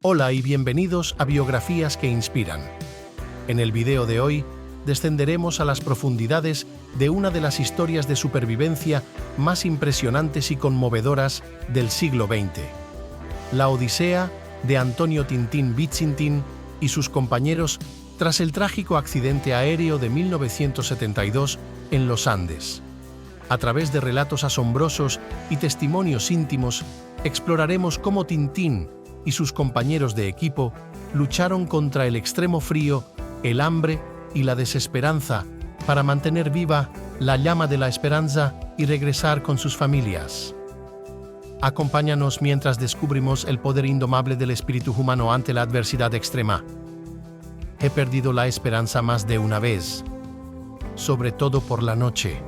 Hola y bienvenidos a Biografías que Inspiran. En el video de hoy, descenderemos a las profundidades de una de las historias de supervivencia más impresionantes y conmovedoras del siglo XX. La odisea de Antonio Tintín Vizintín y sus compañeros tras el trágico accidente aéreo de 1972 en los Andes. A través de relatos asombrosos y testimonios íntimos, exploraremos cómo Tintín y sus compañeros de equipo lucharon contra el extremo frío, el hambre y la desesperanza para mantener viva la llama de la esperanza y regresar con sus familias. Acompáñanos mientras descubrimos el poder indomable del espíritu humano ante la adversidad extrema. He perdido la esperanza más de una vez, sobre todo por la noche.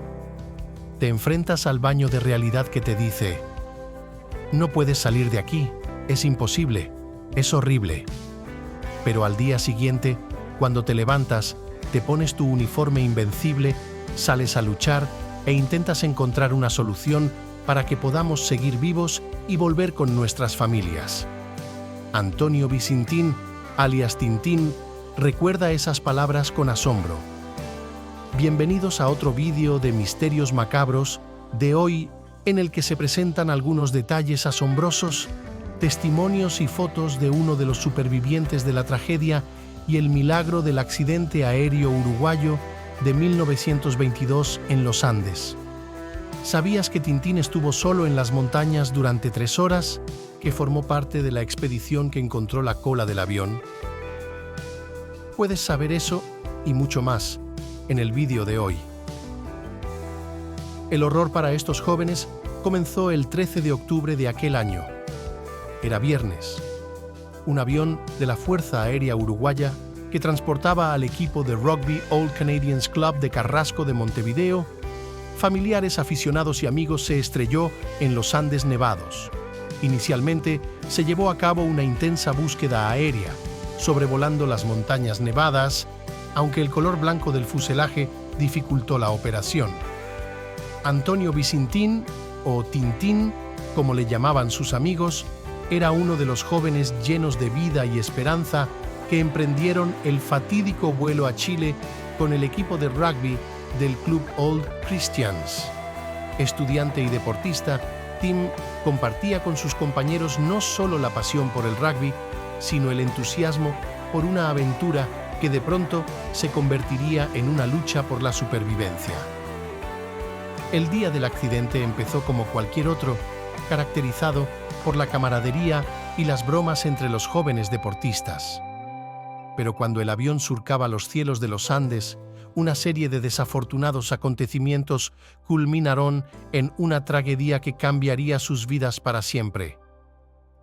Te enfrentas al baño de realidad que te dice: no puedes salir de aquí, es imposible, es horrible. Pero al día siguiente, cuando te levantas, te pones tu uniforme invencible, sales a luchar e intentas encontrar una solución para que podamos seguir vivos y volver con nuestras familias. Antonio Vizintín, alias Tintín, recuerda esas palabras con asombro. Bienvenidos a otro vídeo de Misterios Macabros de hoy, en el que se presentan algunos detalles asombrosos, testimonios y fotos de uno de los supervivientes de la tragedia y el milagro del accidente aéreo uruguayo de 1922 en los Andes. ¿Sabías que Tintín estuvo solo en las montañas durante 3 horas, que formó parte de la expedición que encontró la cola del avión? Puedes saber eso y mucho más en el vídeo de hoy. El horror para estos jóvenes comenzó el 13 de octubre de aquel año. Era viernes. Un avión de la Fuerza Aérea Uruguaya que transportaba al equipo de rugby Old Canadians Club de Carrasco de Montevideo, familiares, aficionados y amigos, se estrelló en los Andes nevados. Inicialmente se llevó a cabo una intensa búsqueda aérea, sobrevolando las montañas nevadas, aunque el color blanco del fuselaje dificultó la operación. Antonio Vizintín, o Tintín, como le llamaban sus amigos, era uno de los jóvenes llenos de vida y esperanza que emprendieron el fatídico vuelo a Chile con el equipo de rugby del Club Old Christians. Estudiante y deportista, Tim compartía con sus compañeros no solo la pasión por el rugby, sino el entusiasmo por una aventura que de pronto se convertiría en una lucha por la supervivencia. El día del accidente empezó como cualquier otro, caracterizado por la camaradería y las bromas entre los jóvenes deportistas. Pero cuando el avión surcaba los cielos de los Andes, una serie de desafortunados acontecimientos culminaron en una tragedia que cambiaría sus vidas para siempre.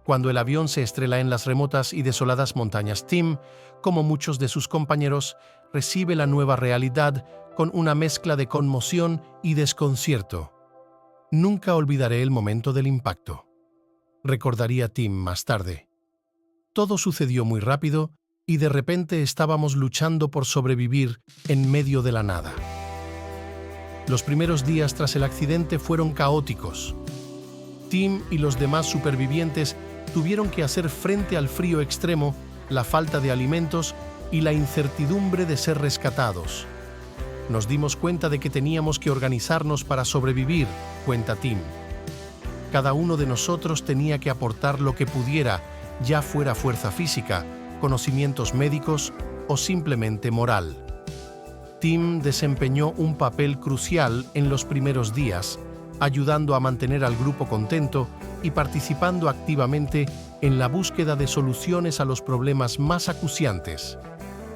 Cuando el avión se estrella en las remotas y desoladas montañas, Tim, como muchos de sus compañeros, recibe la nueva realidad con una mezcla de conmoción y desconcierto. Nunca olvidaré el momento del impacto, recordaría Tim más tarde. Todo sucedió muy rápido y de repente estábamos luchando por sobrevivir en medio de la nada. Los primeros días tras el accidente fueron caóticos. Tim y los demás supervivientes tuvieron que hacer frente al frío extremo, la falta de alimentos y la incertidumbre de ser rescatados. Nos dimos cuenta de que teníamos que organizarnos para sobrevivir, cuenta Tim. Cada uno de nosotros tenía que aportar lo que pudiera, ya fuera fuerza física, conocimientos médicos o simplemente moral. Tim desempeñó un papel crucial en los primeros días, ayudando a mantener al grupo contento y participando activamente en la búsqueda de soluciones a los problemas más acuciantes.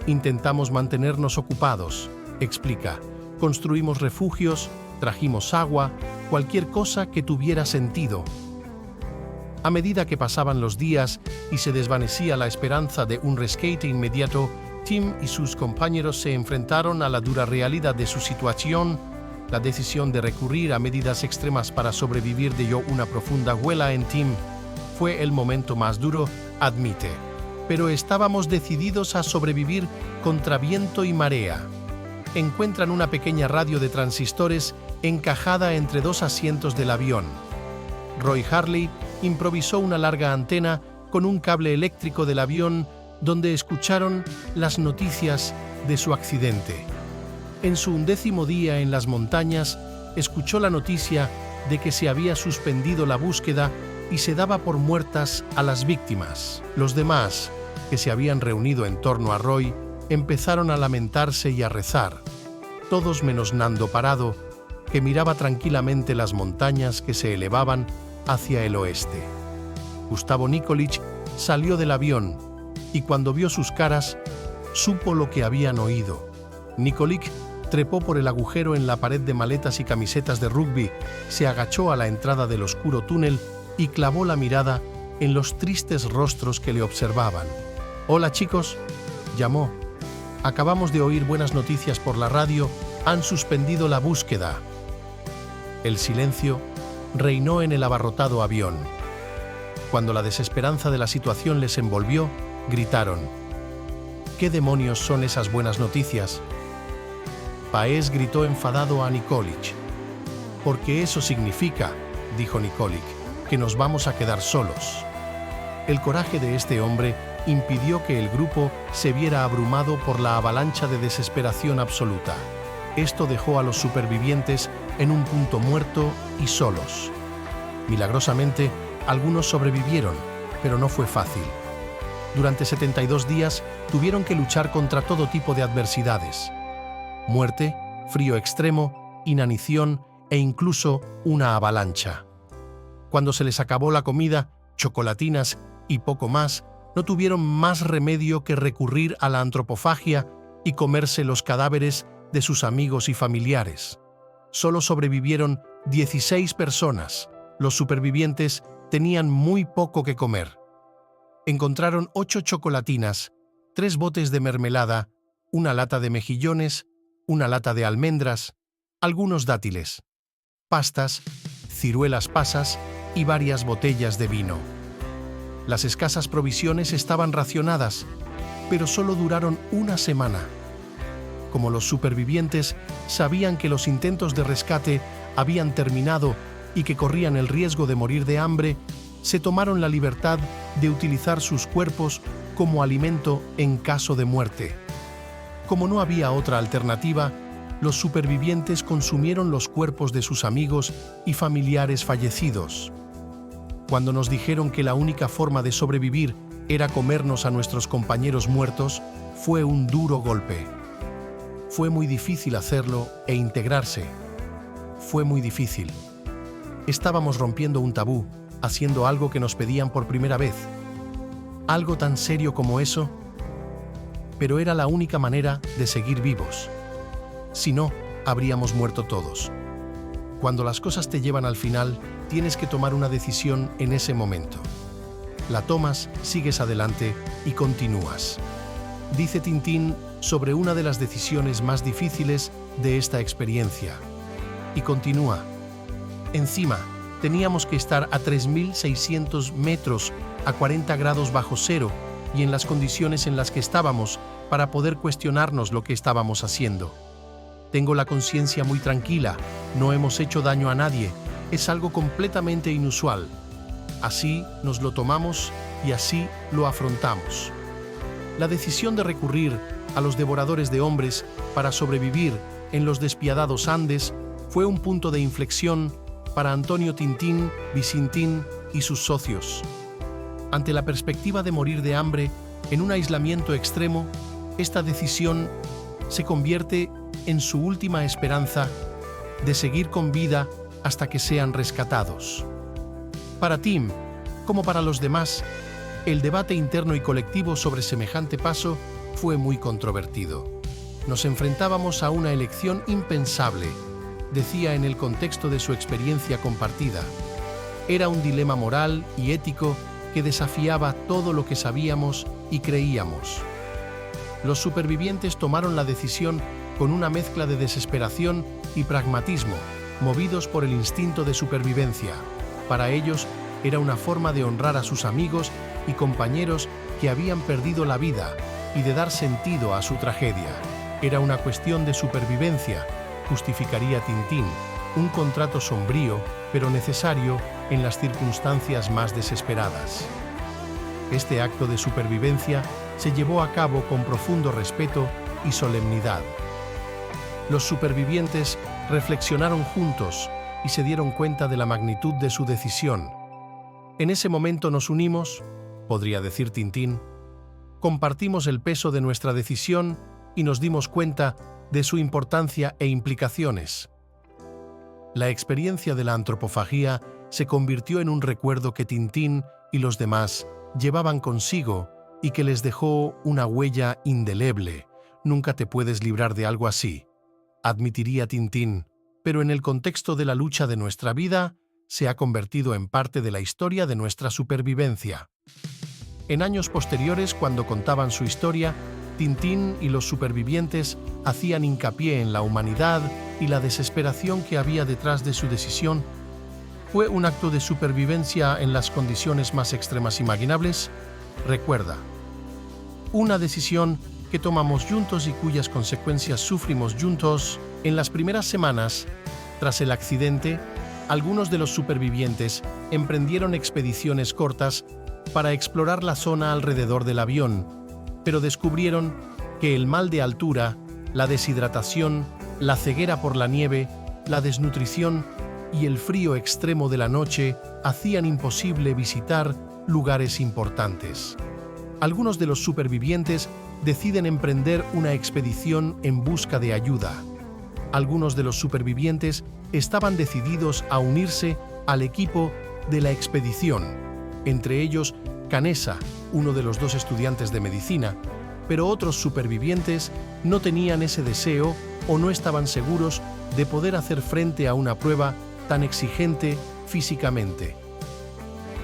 Intentamos mantenernos ocupados, explica. Construimos refugios, trajimos agua, cualquier cosa que tuviera sentido. A medida que pasaban los días y se desvanecía la esperanza de un rescate inmediato, Tim y sus compañeros se enfrentaron a la dura realidad de su situación. La decisión de recurrir a medidas extremas para sobrevivir dio una profunda huella en Tim. Fue el momento más duro, admite. Pero estábamos decididos a sobrevivir contra viento y marea. Encuentran una pequeña radio de transistores encajada entre 2 asientos del avión. Roy Harley improvisó una larga antena con un cable eléctrico del avión donde escucharon las noticias de su accidente. En su 11º día en las montañas, escuchó la noticia de que se había suspendido la búsqueda y se daba por muertas a las víctimas. Los demás, que se habían reunido en torno a Roy, empezaron a lamentarse y a rezar, todos menos Nando Parado, que miraba tranquilamente las montañas que se elevaban hacia el oeste. Gustavo Nikolic salió del avión y cuando vio sus caras, supo lo que habían oído. Nikolic trepó por el agujero en la pared de maletas y camisetas de rugby, se agachó a la entrada del oscuro túnel y clavó la mirada en los tristes rostros que le observaban. «Hola, chicos», llamó. «Acabamos de oír buenas noticias por la radio, han suspendido la búsqueda». El silencio reinó en el abarrotado avión. Cuando la desesperanza de la situación les envolvió, gritaron: «¿Qué demonios son esas buenas noticias?». Paez gritó enfadado a Nikolic. «Porque eso significa», dijo Nikolic, «que nos vamos a quedar solos». El coraje de este hombre impidió que el grupo se viera abrumado por la avalancha de desesperación absoluta. Esto dejó a los supervivientes en un punto muerto y solos. Milagrosamente, algunos sobrevivieron, pero no fue fácil. Durante 72 días tuvieron que luchar contra todo tipo de adversidades: muerte, frío extremo, inanición e incluso una avalancha. Cuando se les acabó la comida, chocolatinas y poco más, no tuvieron más remedio que recurrir a la antropofagia y comerse los cadáveres de sus amigos y familiares. Solo sobrevivieron 16 personas. Los supervivientes tenían muy poco que comer. Encontraron 8 chocolatinas, 3 botes de mermelada, una lata de mejillones, una lata de almendras, algunos dátiles, pastas, ciruelas pasas y varias botellas de vino. Las escasas provisiones estaban racionadas, pero solo duraron una semana. Como los supervivientes sabían que los intentos de rescate habían terminado y que corrían el riesgo de morir de hambre, se tomaron la libertad de utilizar sus cuerpos como alimento en caso de muerte. Como no había otra alternativa, los supervivientes consumieron los cuerpos de sus amigos y familiares fallecidos. Cuando nos dijeron que la única forma de sobrevivir era comernos a nuestros compañeros muertos, fue un duro golpe. Fue muy difícil hacerlo e integrarse. Fue muy difícil. Estábamos rompiendo un tabú, haciendo algo que nos pedían por primera vez. Algo tan serio como eso, pero era la única manera de seguir vivos. Si no, habríamos muerto todos. Cuando las cosas te llevan al final, tienes que tomar una decisión en ese momento. La tomas, sigues adelante y continúas. Dice Tintín sobre una de las decisiones más difíciles de esta experiencia. Y continúa. Encima, teníamos que estar a 3.600 metros a 40 grados bajo cero y en las condiciones en las que estábamos para poder cuestionarnos lo que estábamos haciendo. Tengo la conciencia muy tranquila, no hemos hecho daño a nadie, es algo completamente inusual. Así nos lo tomamos y así lo afrontamos. La decisión de recurrir a los devoradores de hombres para sobrevivir en los despiadados Andes fue un punto de inflexión para Antonio Tintín, Visintín y sus socios. Ante la perspectiva de morir de hambre en un aislamiento extremo, esta decisión se convierte en su última esperanza de seguir con vida hasta que sean rescatados. Para Tim, como para los demás, el debate interno y colectivo sobre semejante paso fue muy controvertido. Nos enfrentábamos a una elección impensable, decía en el contexto de su experiencia compartida. Era un dilema moral y ético que desafiaba todo lo que sabíamos y creíamos. Los supervivientes tomaron la decisión con una mezcla de desesperación y pragmatismo, movidos por el instinto de supervivencia. Para ellos, era una forma de honrar a sus amigos y compañeros que habían perdido la vida y de dar sentido a su tragedia. Era una cuestión de supervivencia, justificaría Tintín, un contrato sombrío, pero necesario en las circunstancias más desesperadas. Este acto de supervivencia se llevó a cabo con profundo respeto y solemnidad. Los supervivientes reflexionaron juntos y se dieron cuenta de la magnitud de su decisión. En ese momento nos unimos, podría decir Tintín, compartimos el peso de nuestra decisión y nos dimos cuenta de su importancia e implicaciones. La experiencia de la antropofagía se convirtió en un recuerdo que Tintín y los demás llevaban consigo y que les dejó una huella indeleble. Nunca te puedes librar de algo así, admitiría Tintín, pero en el contexto de la lucha de nuestra vida, se ha convertido en parte de la historia de nuestra supervivencia. En años posteriores, cuando contaban su historia, Tintín y los supervivientes hacían hincapié en la humanidad y la desesperación que había detrás de su decisión. ¿Fue un acto de supervivencia en las condiciones más extremas imaginables? Recuerda, una decisión que tomamos juntos y cuyas consecuencias sufrimos juntos. En las primeras semanas, tras el accidente, algunos de los supervivientes emprendieron expediciones cortas para explorar la zona alrededor del avión, pero descubrieron que el mal de altura, la deshidratación, la ceguera por la nieve, la desnutrición y el frío extremo de la noche hacían imposible visitar lugares importantes. Algunos de los supervivientes deciden emprender una expedición en busca de ayuda. Algunos de los supervivientes estaban decididos a unirse al equipo de la expedición, entre ellos Canessa, uno de los dos estudiantes de medicina, pero otros supervivientes no tenían ese deseo o no estaban seguros de poder hacer frente a una prueba tan exigente físicamente.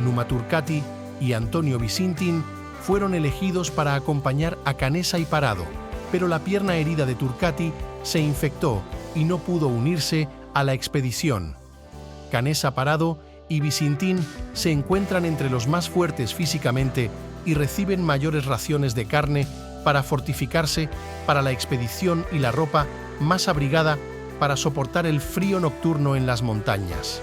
Numa Turcati y Antonio Visintin fueron elegidos para acompañar a Canessa y Parado, pero la pierna herida de Turcati se infectó y no pudo unirse a la expedición. Canessa, Parado y Visintin se encuentran entre los más fuertes físicamente y reciben mayores raciones de carne para fortificarse para la expedición y la ropa más abrigada para soportar el frío nocturno en las montañas.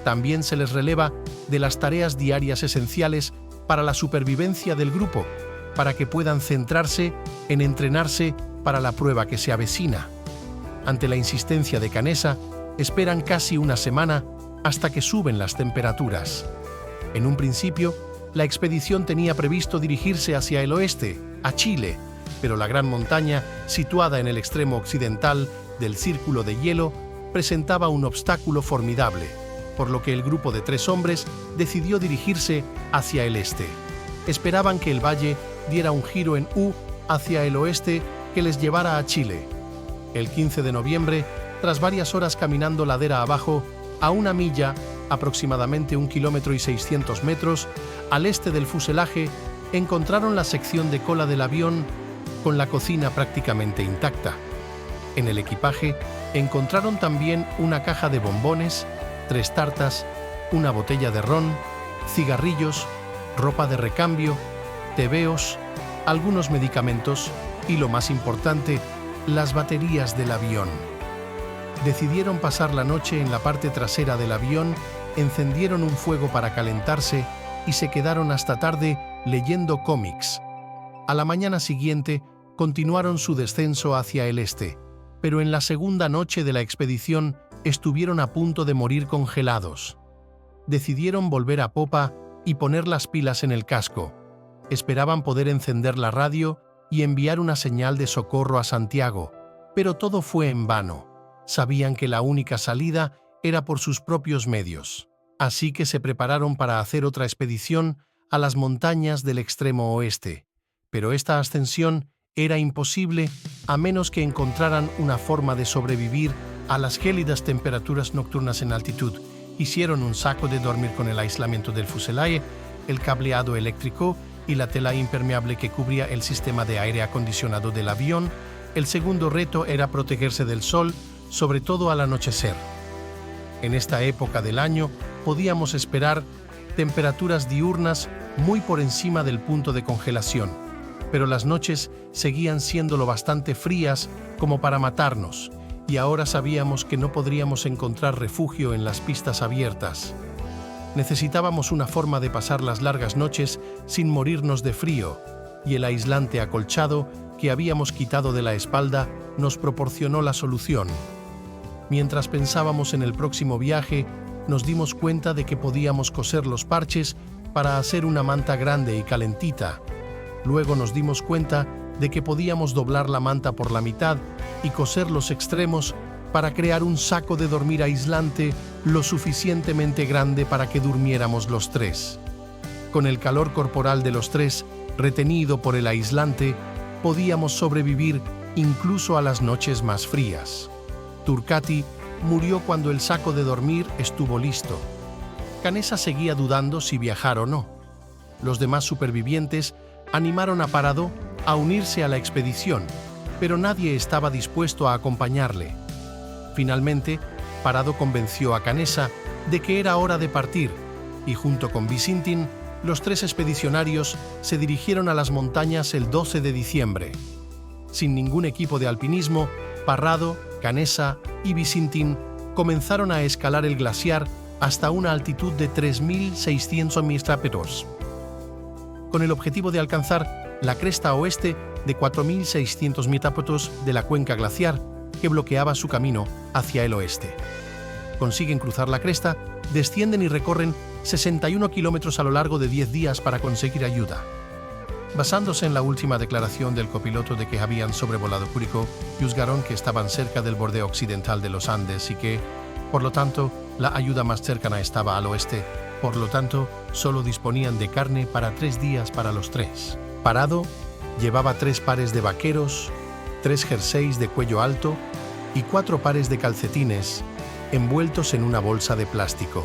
También se les releva de las tareas diarias esenciales para la supervivencia del grupo, para que puedan centrarse en entrenarse para la prueba que se avecina. Ante la insistencia de Canessa, esperan casi una semana hasta que suben las temperaturas. En un principio, la expedición tenía previsto dirigirse hacia el oeste, a Chile, pero la gran montaña, situada en el extremo occidental del círculo de hielo, presentaba un obstáculo formidable, por lo que el grupo de 3 hombres decidió dirigirse hacia el este. Esperaban que el valle diera un giro en U hacia el oeste que les llevara a Chile. El 15 de noviembre, tras varias horas caminando ladera abajo, a 1 milla, aproximadamente 1 kilómetro y 600 metros, al este del fuselaje, encontraron la sección de cola del avión con la cocina prácticamente intacta. En el equipaje encontraron también una caja de bombones, 3 tartas, una botella de ron, cigarrillos, ropa de recambio, tebeos, algunos medicamentos y, lo más importante, las baterías del avión. Decidieron pasar la noche en la parte trasera del avión, encendieron un fuego para calentarse y se quedaron hasta tarde leyendo cómics. A la mañana siguiente continuaron su descenso hacia el este, pero en la segunda noche de la expedición estuvieron a punto de morir congelados. Decidieron volver a popa y poner las pilas en el casco. Esperaban poder encender la radio y enviar una señal de socorro a Santiago, pero todo fue en vano. Sabían que la única salida era por sus propios medios, así que se prepararon para hacer otra expedición a las montañas del extremo oeste, pero esta ascensión era imposible a menos que encontraran una forma de sobrevivir a las gélidas temperaturas nocturnas en altitud. Hicieron un saco de dormir con el aislamiento del fuselaje, el cableado eléctrico y la tela impermeable que cubría el sistema de aire acondicionado del avión. El segundo reto era protegerse del sol, sobre todo al anochecer. En esta época del año podíamos esperar temperaturas diurnas muy por encima del punto de congelación, pero las noches seguían siendo lo bastante frías como para matarnos, y ahora sabíamos que no podríamos encontrar refugio en las pistas abiertas. Necesitábamos una forma de pasar las largas noches sin morirnos de frío, y el aislante acolchado que habíamos quitado de la espalda nos proporcionó la solución. Mientras pensábamos en el próximo viaje, nos dimos cuenta de que podíamos coser los parches para hacer una manta grande y calentita. Luego nos dimos cuenta de que podíamos doblar la manta por la mitad y coser los extremos para crear un saco de dormir aislante lo suficientemente grande para que durmiéramos los tres. Con el calor corporal de los tres, retenido por el aislante, podíamos sobrevivir incluso a las noches más frías. Turcati murió cuando el saco de dormir estuvo listo. Canessa seguía dudando si viajar o no. Los demás supervivientes animaron a Parado a unirse a la expedición, pero nadie estaba dispuesto a acompañarle. Finalmente, Parado convenció a Canessa de que era hora de partir, y junto con Visintin, los tres expedicionarios se dirigieron a las montañas el 12 de diciembre. Sin ningún equipo de alpinismo, Parado, Canessa y Visintin comenzaron a escalar el glaciar hasta una altitud de 3.600 metros, con el objetivo de alcanzar la cresta oeste de 4.600 metros de la cuenca glaciar que bloqueaba su camino hacia el oeste. Consiguen cruzar la cresta, descienden y recorren 61 kilómetros a lo largo de 10 días para conseguir ayuda. Basándose en la última declaración del copiloto de que habían sobrevolado Curicó, juzgaron que estaban cerca del borde occidental de los Andes y que, por lo tanto, la ayuda más cercana estaba al oeste. Por lo tanto, solo disponían de carne para 3 días para los tres. Parado llevaba 3 pares de vaqueros, 3 jerseys de cuello alto y 4 pares de calcetines envueltos en una bolsa de plástico.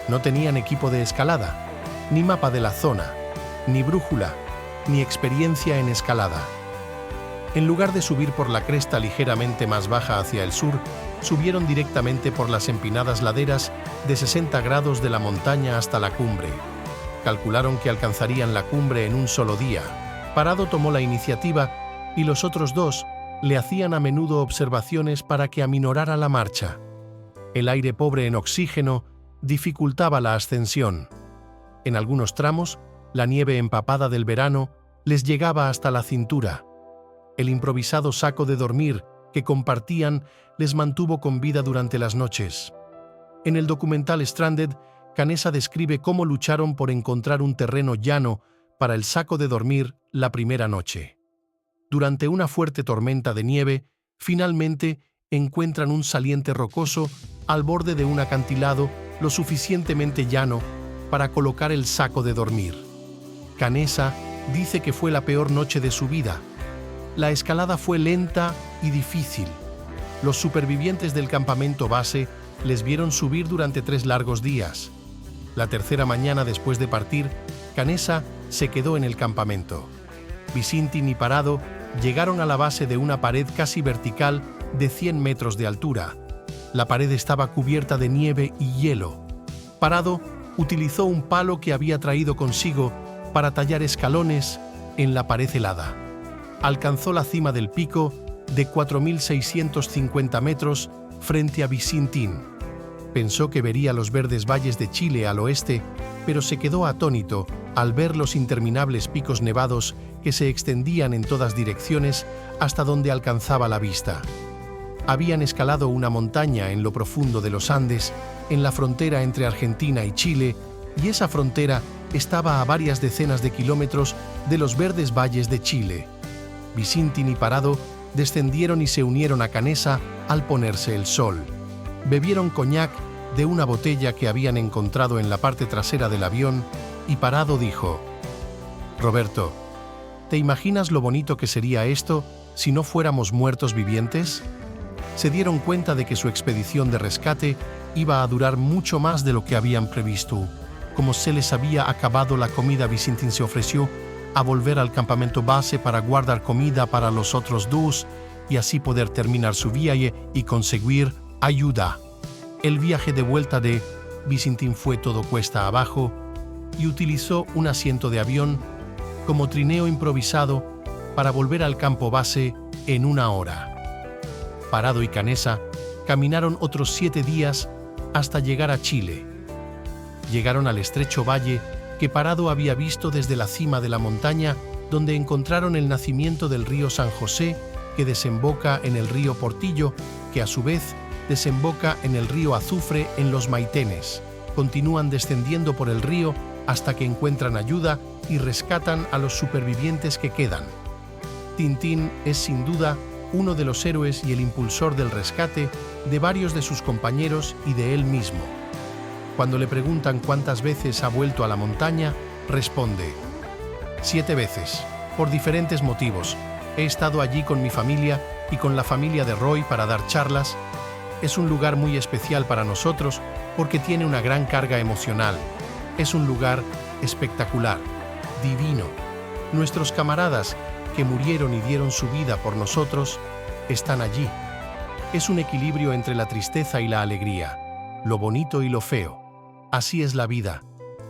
No tenían equipo de escalada, ni mapa de la zona, ni brújula, ni experiencia en escalada. En lugar de subir por la cresta ligeramente más baja hacia el sur, subieron directamente por las empinadas laderas de 60 grados de la montaña hasta la cumbre. Calcularon que alcanzarían la cumbre en un solo día. Parado tomó la iniciativa y los otros dos le hacían a menudo observaciones para que aminorara la marcha. El aire pobre en oxígeno dificultaba la ascensión. En algunos tramos, la nieve empapada del verano les llegaba hasta la cintura. El improvisado saco de dormir que compartían les mantuvo con vida durante las noches. En el documental Stranded, Canessa describe cómo lucharon por encontrar un terreno llano para el saco de dormir la primera noche. Durante una fuerte tormenta de nieve, finalmente encuentran un saliente rocoso al borde de un acantilado lo suficientemente llano para colocar el saco de dormir. Canessa dice que fue la peor noche de su vida. La escalada fue lenta y difícil. Los supervivientes del campamento base les vieron subir durante 3 largos días. La tercera mañana después de partir, Canessa se quedó en el campamento. Visintin y Parado llegaron a la base de una pared casi vertical de 100 metros de altura. La pared estaba cubierta de nieve y hielo. Parado utilizó un palo que había traído consigo para tallar escalones en la pared helada. Alcanzó la cima del pico de 4.650 metros frente a Visintin. Pensó que vería los verdes valles de Chile al oeste, pero se quedó atónito al ver los interminables picos nevados que se extendían en todas direcciones hasta donde alcanzaba la vista. Habían escalado una montaña en lo profundo de los Andes, en la frontera entre Argentina y Chile, y esa frontera estaba a varias decenas de kilómetros de los verdes valles de Chile. Visintin y Parado descendieron y se unieron a Canessa al ponerse el sol. Bebieron coñac de una botella que habían encontrado en la parte trasera del avión y Parado dijo: «Roberto, ¿te imaginas lo bonito que sería esto si no fuéramos muertos vivientes?» Se dieron cuenta de que su expedición de rescate iba a durar mucho más de lo que habían previsto. Como se les había acabado la comida, Visintin se ofreció a volver al campamento base para guardar comida para los otros dos y así poder terminar su viaje y conseguir ayuda. El viaje de vuelta de Visintin fue todo cuesta abajo y utilizó un asiento de avión como trineo improvisado para volver al campo base en 1 hora. Parado y Canessa caminaron otros 7 días hasta llegar a Chile. Llegaron al estrecho valle que Parado había visto desde la cima de la montaña, donde encontraron el nacimiento del río San José, que desemboca en el río Portillo, que a su vez desemboca en el río Azufre en los Maitenes. Continúan descendiendo por el río hasta que encuentran ayuda y rescatan a los supervivientes que quedan. Tintín es sin duda uno de los héroes y el impulsor del rescate de varios de sus compañeros y de él mismo. Cuando le preguntan cuántas veces ha vuelto a la montaña, responde: 7 veces, por diferentes motivos. He estado allí con mi familia y con la familia de Roy para dar charlas. Es un lugar muy especial para nosotros porque tiene una gran carga emocional. Es un lugar espectacular, divino. Nuestros camaradas que murieron y dieron su vida por nosotros están allí. Es un equilibrio entre la tristeza y la alegría, lo bonito y lo feo. Así es la vida,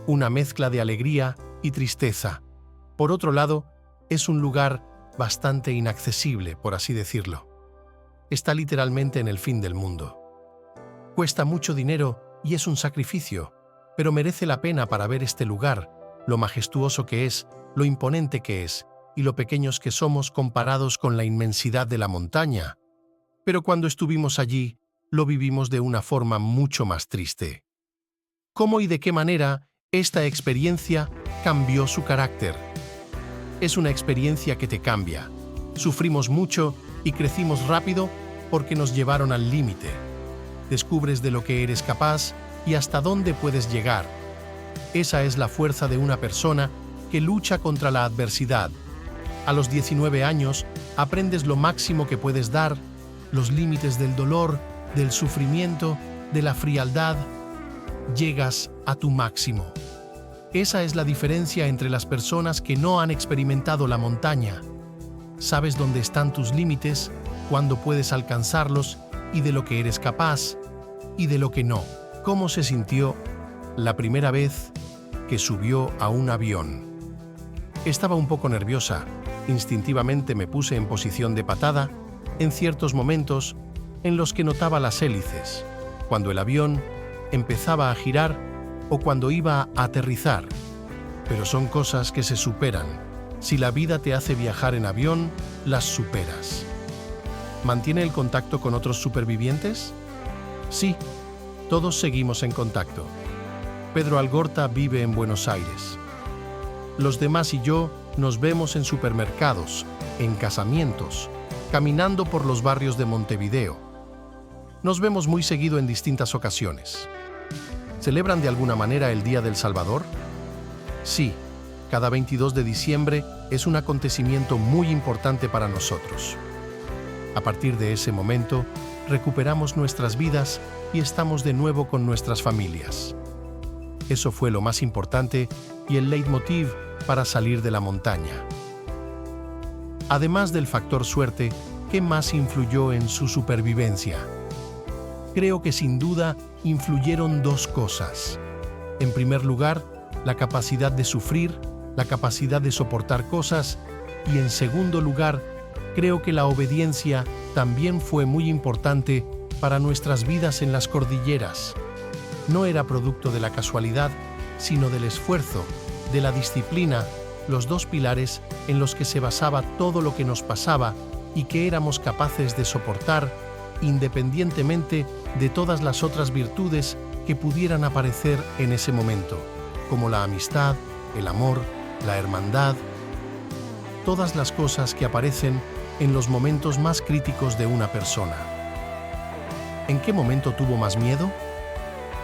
una mezcla de alegría y tristeza. Por otro lado, es un lugar bastante inaccesible, por así decirlo. Está literalmente en el fin del mundo. Cuesta mucho dinero y es un sacrificio, pero merece la pena para ver este lugar, lo majestuoso que es, lo imponente que es, y lo pequeños que somos comparados con la inmensidad de la montaña. Pero cuando estuvimos allí, lo vivimos de una forma mucho más triste. ¿Cómo y de qué manera esta experiencia cambió su carácter? Es una experiencia que te cambia. Sufrimos mucho y crecimos rápido porque nos llevaron al límite. Descubres de lo que eres capaz y hasta dónde puedes llegar. Esa es la fuerza de una persona que lucha contra la adversidad. A los 19 años aprendes lo máximo que puedes dar, los límites del dolor, del sufrimiento, de la frialdad. Llegas a tu máximo. Esa es la diferencia entre las personas que no han experimentado la montaña. Sabes dónde están tus límites, cuándo puedes alcanzarlos y de lo que eres capaz y de lo que no. ¿Cómo se sintió la primera vez que subió a un avión? Estaba un poco nerviosa. Instintivamente me puse en posición de patada en ciertos momentos en los que notaba las hélices, cuando el avión empezaba a girar o cuando iba a aterrizar. Pero son cosas que se superan. Si la vida te hace viajar en avión, las superas. ¿Mantiene el contacto con otros supervivientes? Sí, todos seguimos en contacto. Pedro Algorta vive en Buenos Aires. Los demás y yo nos vemos en supermercados, en casamientos, caminando por los barrios de Montevideo. Nos vemos muy seguido en distintas ocasiones. ¿Celebran de alguna manera el Día del Salvador? Sí, cada 22 de diciembre es un acontecimiento muy importante para nosotros. A partir de ese momento, recuperamos nuestras vidas y estamos de nuevo con nuestras familias. Eso fue lo más importante y el leitmotiv para salir de la montaña. Además del factor suerte, ¿qué más influyó en su supervivencia? Creo que sin duda influyeron 2 cosas. En primer lugar, la capacidad de sufrir, la capacidad de soportar cosas, y en segundo lugar, creo que la obediencia también fue muy importante para nuestras vidas en las cordilleras. No era producto de la casualidad, sino del esfuerzo, de la disciplina, los 2 pilares en los que se basaba todo lo que nos pasaba y que éramos capaces de soportar independientemente de todas las otras virtudes que pudieran aparecer en ese momento, como la amistad, el amor, la hermandad, todas las cosas que aparecen en los momentos más críticos de una persona. ¿En qué momento tuvo más miedo?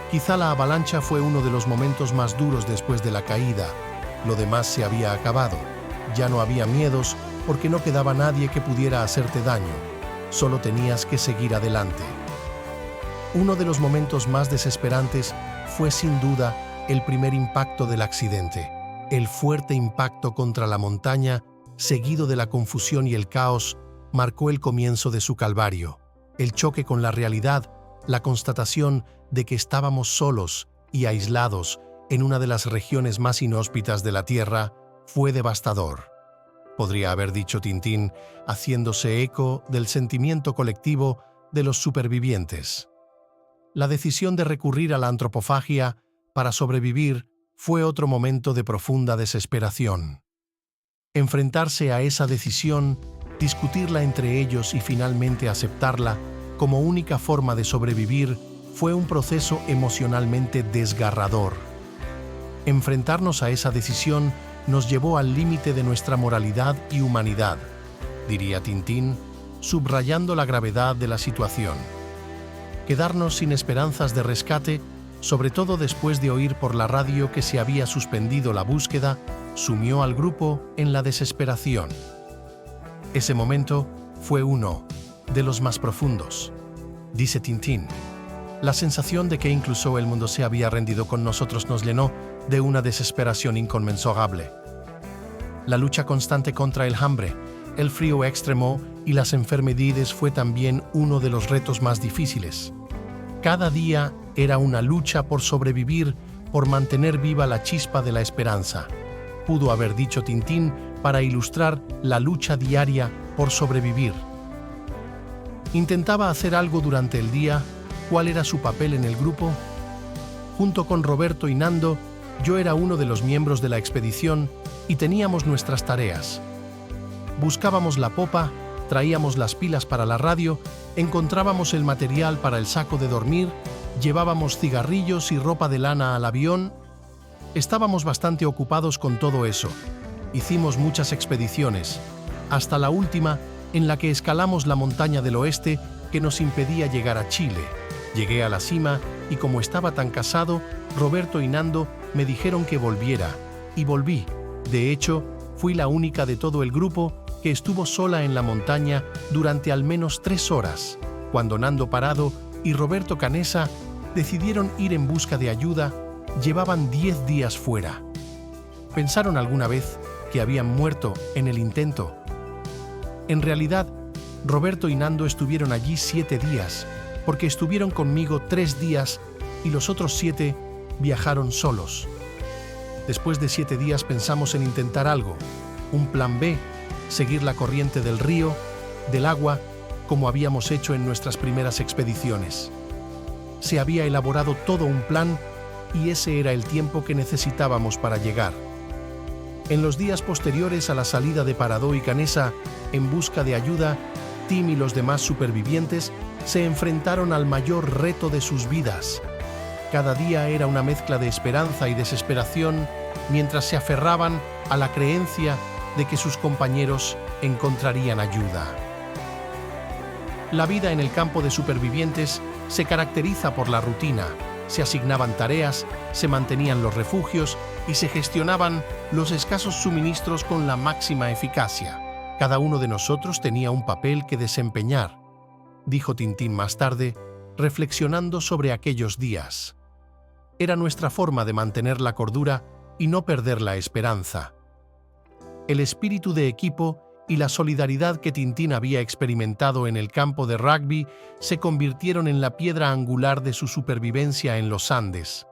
Quizá la avalancha fue uno de los momentos más duros después de la caída. Lo demás se había acabado. Ya no había miedos porque no quedaba nadie que pudiera hacerte daño. Solo tenías que seguir adelante. Uno de los momentos más desesperantes fue sin duda el primer impacto del accidente. El fuerte impacto contra la montaña, seguido de la confusión y el caos, marcó el comienzo de su calvario. El choque con la realidad, la constatación de que estábamos solos y aislados en una de las regiones más inhóspitas de la Tierra, fue devastador. Podría haber dicho Tintín, haciéndose eco del sentimiento colectivo de los supervivientes. La decisión de recurrir a la antropofagia para sobrevivir fue otro momento de profunda desesperación. Enfrentarse a esa decisión, discutirla entre ellos y finalmente aceptarla como única forma de sobrevivir fue un proceso emocionalmente desgarrador. Enfrentarnos a esa decisión nos llevó al límite de nuestra moralidad y humanidad, diría Tintín, subrayando la gravedad de la situación. Quedarnos sin esperanzas de rescate, sobre todo después de oír por la radio que se había suspendido la búsqueda, sumió al grupo en la desesperación. Ese momento fue uno de los más profundos, dice Tintín. La sensación de que incluso el mundo se había rendido con nosotros nos llenó de una desesperación inconmensurable. La lucha constante contra el hambre, el frío extremo y las enfermedades fue también uno de los retos más difíciles. Cada día era una lucha por sobrevivir, por mantener viva la chispa de la esperanza, pudo haber dicho Tintín para ilustrar la lucha diaria por sobrevivir. Intentaba hacer algo durante el día. ¿Cuál era su papel en el grupo? Junto con Roberto y Nando, yo era uno de los miembros de la expedición y teníamos nuestras tareas. Buscábamos la popa, traíamos las pilas para la radio, encontrábamos el material para el saco de dormir, llevábamos cigarrillos y ropa de lana al avión. Estábamos bastante ocupados con todo eso. Hicimos muchas expediciones, hasta la última en la que escalamos la montaña del oeste que nos impedía llegar a Chile. Llegué a la cima y como estaba tan cansado, Roberto y Nando me dijeron que volviera, y volví. De hecho, fui la única de todo el grupo que estuvo sola en la montaña durante al menos 3 horas, cuando Nando Parado y Roberto Canessa decidieron ir en busca de ayuda. Llevaban 10 días fuera. ¿Pensaron alguna vez que habían muerto en el intento? En realidad, Roberto y Nando estuvieron allí 7 días, porque estuvieron conmigo 3 días y los otros 7 viajaron solos. Después de 7 días pensamos en intentar algo, un plan B, seguir la corriente del río, del agua, como habíamos hecho en nuestras primeras expediciones. Se había elaborado todo un plan y ese era el tiempo que necesitábamos para llegar. En los días posteriores a la salida de Parado y Canessa en busca de ayuda, Tim y los demás supervivientes se enfrentaron al mayor reto de sus vidas. Cada día era una mezcla de esperanza y desesperación mientras se aferraban a la creencia de que sus compañeros encontrarían ayuda. La vida en el campo de supervivientes se caracteriza por la rutina. Se asignaban tareas, se mantenían los refugios y se gestionaban los escasos suministros con la máxima eficacia. Cada uno de nosotros tenía un papel que desempeñar, dijo Tintín más tarde, reflexionando sobre aquellos días. Era nuestra forma de mantener la cordura y no perder la esperanza. El espíritu de equipo y la solidaridad que Tintín había experimentado en el campo de rugby se convirtieron en la piedra angular de su supervivencia en los Andes.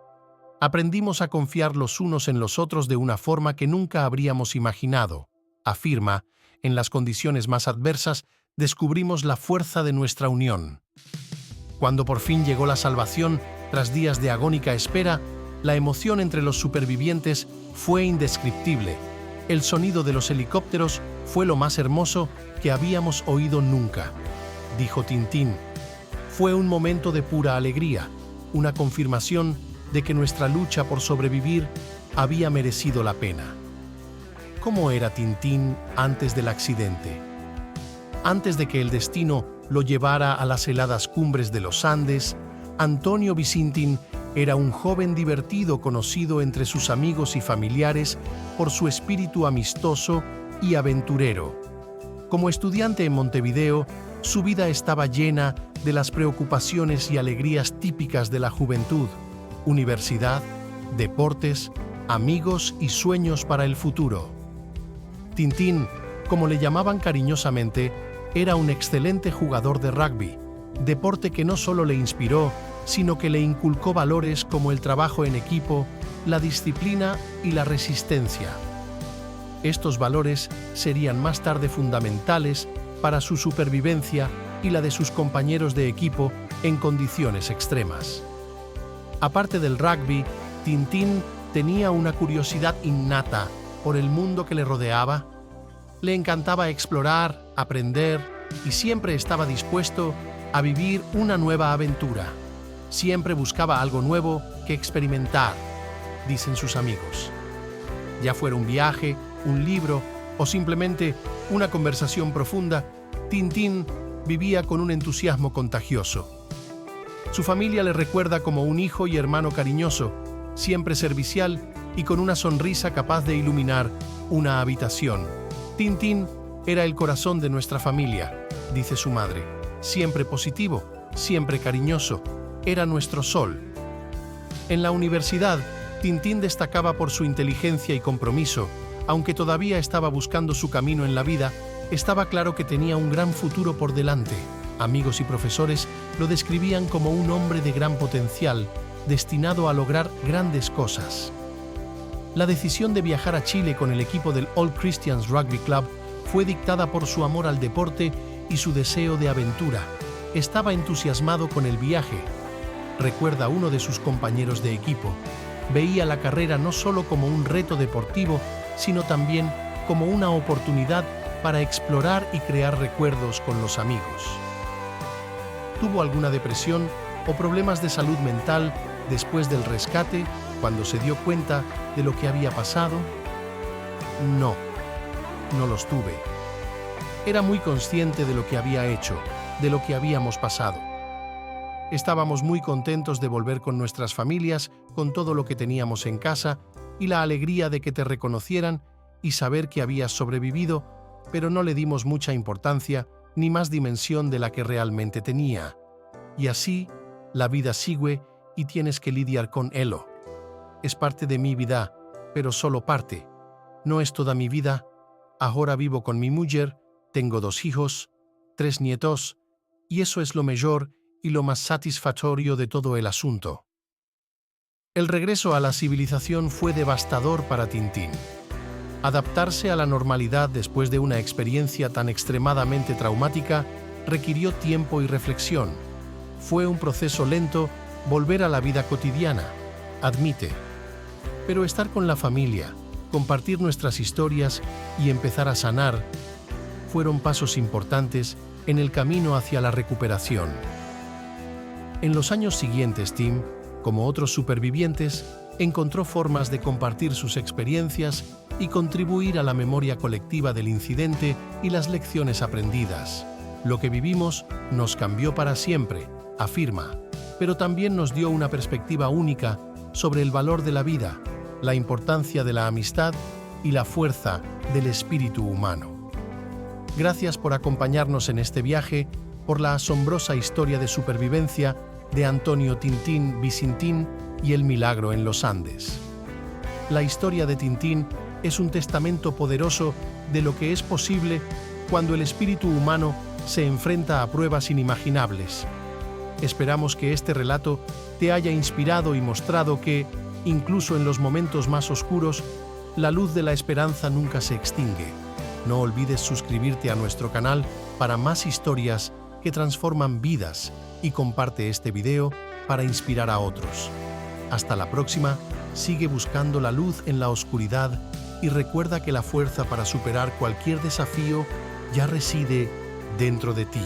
Aprendimos a confiar los unos en los otros de una forma que nunca habríamos imaginado, afirma. En las condiciones más adversas, descubrimos la fuerza de nuestra unión. Cuando por fin llegó la salvación, tras días de agónica espera, la emoción entre los supervivientes fue indescriptible. El sonido de los helicópteros fue lo más hermoso que habíamos oído nunca, dijo Tintín. Fue un momento de pura alegría, una confirmación de que nuestra lucha por sobrevivir había merecido la pena. ¿Cómo era Tintín antes del accidente? Antes de que el destino lo llevara a las heladas cumbres de los Andes, Antonio Visintín era un joven divertido conocido entre sus amigos y familiares por su espíritu amistoso y aventurero. Como estudiante en Montevideo, su vida estaba llena de las preocupaciones y alegrías típicas de la juventud: universidad, deportes, amigos y sueños para el futuro. Tintín, como le llamaban cariñosamente, era un excelente jugador de rugby, deporte que no solo le inspiró, sino que le inculcó valores como el trabajo en equipo, la disciplina y la resistencia. Estos valores serían más tarde fundamentales para su supervivencia y la de sus compañeros de equipo en condiciones extremas. Aparte del rugby, Tintín tenía una curiosidad innata por el mundo que le rodeaba. Le encantaba explorar, aprender y siempre estaba dispuesto a vivir una nueva aventura. Siempre buscaba algo nuevo que experimentar, dicen sus amigos. Ya fuera un viaje, un libro o simplemente una conversación profunda, Tintín vivía con un entusiasmo contagioso. Su familia le recuerda como un hijo y hermano cariñoso, siempre servicial y con una sonrisa capaz de iluminar una habitación. Tintín era el corazón de nuestra familia, dice su madre. Siempre positivo, siempre cariñoso, era nuestro sol. En la universidad, Tintín destacaba por su inteligencia y compromiso. Aunque todavía estaba buscando su camino en la vida, estaba claro que tenía un gran futuro por delante. Amigos y profesores lo describían como un hombre de gran potencial, destinado a lograr grandes cosas. La decisión de viajar a Chile con el equipo del All Christians Rugby Club fue dictada por su amor al deporte y su deseo de aventura. Estaba entusiasmado con el viaje. Recuerda a uno de sus compañeros de equipo. Veía la carrera no solo como un reto deportivo, sino también como una oportunidad para explorar y crear recuerdos con los amigos. ¿Tuvo alguna depresión o problemas de salud mental después del rescate, cuando se dio cuenta de lo que había pasado? No los tuve. Era muy consciente de lo que había hecho, de lo que habíamos pasado. Estábamos muy contentos de volver con nuestras familias, con todo lo que teníamos en casa y la alegría de que te reconocieran y saber que habías sobrevivido, pero no le dimos mucha importancia ni más dimensión de la que realmente tenía. Y así, la vida sigue y tienes que lidiar con ello. Es parte de mi vida, pero solo parte. No es toda mi vida. Ahora vivo con mi mujer, tengo 2 hijos, 3 nietos, y eso es lo mejor y lo más satisfactorio de todo el asunto. El regreso a la civilización fue devastador para Tintín. Adaptarse a la normalidad después de una experiencia tan extremadamente traumática requirió tiempo y reflexión. Fue un proceso lento volver a la vida cotidiana, admite. Pero estar con la familia, compartir nuestras historias y empezar a sanar fueron pasos importantes en el camino hacia la recuperación. En los años siguientes, Tim, como otros supervivientes, encontró formas de compartir sus experiencias y contribuir a la memoria colectiva del incidente y las lecciones aprendidas. Lo que vivimos nos cambió para siempre, afirma, pero también nos dio una perspectiva única sobre el valor de la vida, la importancia de la amistad y la fuerza del espíritu humano. Gracias por acompañarnos en este viaje por la asombrosa historia de supervivencia de Antonio Tintín Visintín y el milagro en los Andes. La historia de Tintín es un testamento poderoso de lo que es posible cuando el espíritu humano se enfrenta a pruebas inimaginables. Esperamos que este relato te haya inspirado y mostrado que, incluso en los momentos más oscuros, la luz de la esperanza nunca se extingue. No olvides suscribirte a nuestro canal para más historias que transforman vidas y comparte este video para inspirar a otros. Hasta la próxima, sigue buscando la luz en la oscuridad y recuerda que la fuerza para superar cualquier desafío ya reside dentro de ti.